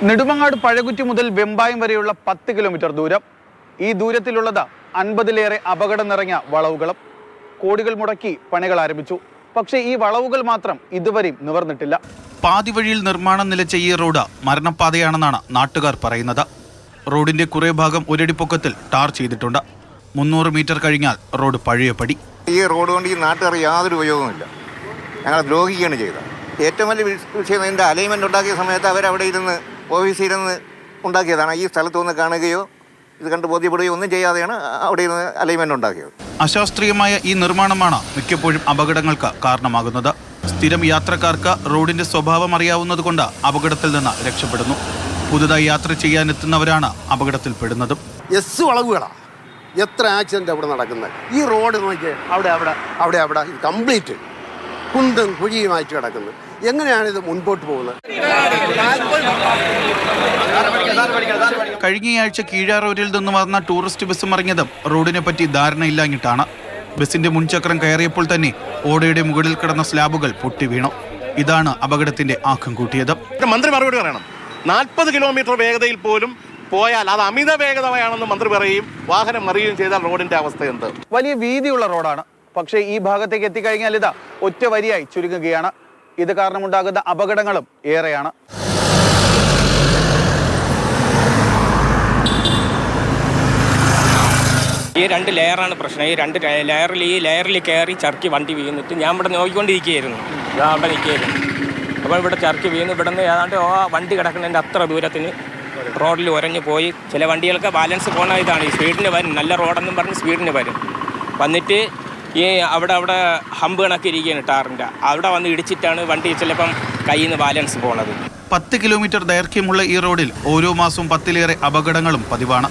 നെടുമങ്ങാട് പഴകുറ്റി മുതൽ വെമ്പായം വരെയുള്ള 10 കിലോമീറ്റർ ദൂരം. ഈ ദൂരത്തിലുള്ളത് 50ലേറെ അപകടം നിറഞ്ഞ വളവുകളും. കോടികൾ മുടക്കി പണികൾ ആരംഭിച്ചു. പക്ഷേ ഈ വളവുകൾ മാത്രം ഇതുവരെയും നിവർന്നിട്ടില്ല. പാതി വഴിയിൽ നിർമ്മാണം നിലച്ച ഈ റോഡ് മരണപ്പാതയാണെന്നാണ് നാട്ടുകാർ പറയുന്നത്. റോഡിന്റെ കുറേ ഭാഗം ഒരടി പൊക്കത്തിൽ ടാർ ചെയ്തിട്ടുണ്ട്. 300 മീറ്റർ കഴിഞ്ഞാൽ റോഡ് പഴയപടി. ഈ റോഡ് കൊണ്ട് ഈ നാട്ടുകാർ യാതൊരു ഉപയോഗവുമില്ല. ഞങ്ങളെ ദ്രോഹിക്കുകയാണ് ചെയ്തത്. ഏറ്റവും വലിയ വിഷയം ഇതിൻ്റെ അലൈൻമെൻറ്റ് ഉണ്ടാക്കിയ സമയത്ത് അവരവിടെ ഇരുന്ന് ഓഫീസിൽ ഇരുന്ന് ഉണ്ടാക്കിയതാണ്. ഈ സ്ഥലത്ത് ഒന്ന് കാണുകയോ ഇത് കണ്ട് ബോധ്യപ്പെടുകയോ ഒന്നും ചെയ്യാതെയാണ് അവിടെ ഇരുന്ന് അലൈൻമെൻറ്റ് ഉണ്ടാക്കിയത്. അശാസ്ത്രീയമായ ഈ നിർമ്മാണമാണ് മിക്കപ്പോഴും അപകടങ്ങൾക്ക് കാരണമാകുന്നത്. സ്ഥിരം യാത്രക്കാർക്ക് റോഡിന്റെ സ്വഭാവം അറിയാവുന്നതുകൊണ്ട് അപകടത്തിൽ നിന്ന് രക്ഷപ്പെടുന്നു. പുതുതായി യാത്ര ചെയ്യാനെത്തുന്നവരാണ് അപകടത്തിൽപ്പെടുന്നതും. വളവുകളാണ് എത്ര ആക്സിഡന്റ് അവിടെ നടക്കുന്നത്. ഈ റോഡ് നോക്കിയാൽ അവിടെ കംപ്ലീറ്റ് കുണ്ടും കുഴിയുമായിട്ട് കിടക്കുന്നത്. എങ്ങനെയാണ് ഇത് മുൻപോട്ട് പോകുന്നത്? കഴിഞ്ഞയാഴ്ച കീഴാറൂരിൽ നിന്ന് വന്ന ടൂറിസ്റ്റ് ബസ് മറിഞ്ഞതും റോഡിനെ പറ്റി ധാരണയില്ലാഞ്ഞിട്ടാണ്. ബസിന്റെ മുൻചക്രം കയറിയപ്പോൾ തന്നെ ഓടയുടെ മുകളിൽ കിടന്ന സ്ലാബുകൾ പൊട്ടി വീണു. ഇതാണ് അപകടത്തിന്റെ ആക്കം കൂട്ടിയത്. മന്ത്രി മറുപടി പറയണം. 40 കിലോമീറ്റർ വേഗതയിൽ പോലും പോയാൽ അത് അമിത വേഗതയാണെന്ന് മന്ത്രി പറയുകയും വാഹനം മറിയുകയും ചെയ്താൽ റോഡിന്റെ അവസ്ഥ എന്ത്? വലിയ വീതിയുള്ള റോഡാണ്. പക്ഷേ ഈ ഭാഗത്തേക്ക് എത്തിക്കഴിഞ്ഞാൽ ഇത് ഒറ്റ വരിയായി ചുരുങ്ങുകയാണ്. ഇത് കാരണമുണ്ടാകുന്ന അപകടങ്ങളും ഏറെയാണ്. ഈ 2 ലെയറാണ് പ്രശ്നം. ഈ 2 ലെയറിൽ കയറി ചർക്കി വണ്ടി വീണിട്ട് ഞാൻ ഇവിടെ നോക്കിക്കൊണ്ടിരിക്കുകയായിരുന്നു. അവിടെ നിൽക്കുകയായിരുന്നു. അപ്പോൾ ഇവിടെ ചർക്കി വീണ് ഇവിടെ നിന്ന് ഏതാണ്ട് വണ്ടി കിടക്കുന്നതിൻ്റെ അത്ര ദൂരത്തിന് റോഡിൽ ഉരഞ്ഞു പോയി. ചില വണ്ടികൾക്ക് ബാലൻസ് പോകുന്ന ഇതാണ്. ഈ സ്പീഡിന് വരും, നല്ല റോഡെന്നും പറഞ്ഞ് സ്പീഡിന് വരും. വന്നിട്ട് ഈ അവിടെ ഹമ്പ് കണക്കിരിക്കുകയാണ് ടാറിൻ്റെ. അവിടെ വന്ന് ഇടിച്ചിട്ടാണ് വണ്ടി ചിലപ്പം കയ്യിൽ നിന്ന് ബാലൻസ് പോകുന്നത്. 10 കിലോമീറ്റർ ദൈർഘ്യമുള്ള ഈ റോഡിൽ ഓരോ മാസവും 10ലേറെ അപകടങ്ങളും പതിവാണ്.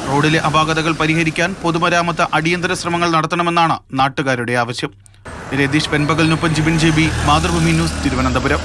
റോഡിലെ അപാകതകൾ പരിഹരിക്കാൻ പൊതുമരാമത്ത് അടിയന്തര ശ്രമങ്ങൾ നടത്തണമെന്നാണ് നാട്ടുകാരുടെ ആവശ്യം. രതീഷ് പെൻപകലിനൊപ്പം ജിബിൻ JB, മാതൃഭൂമി ന്യൂസ്, തിരുവനന്തപുരം.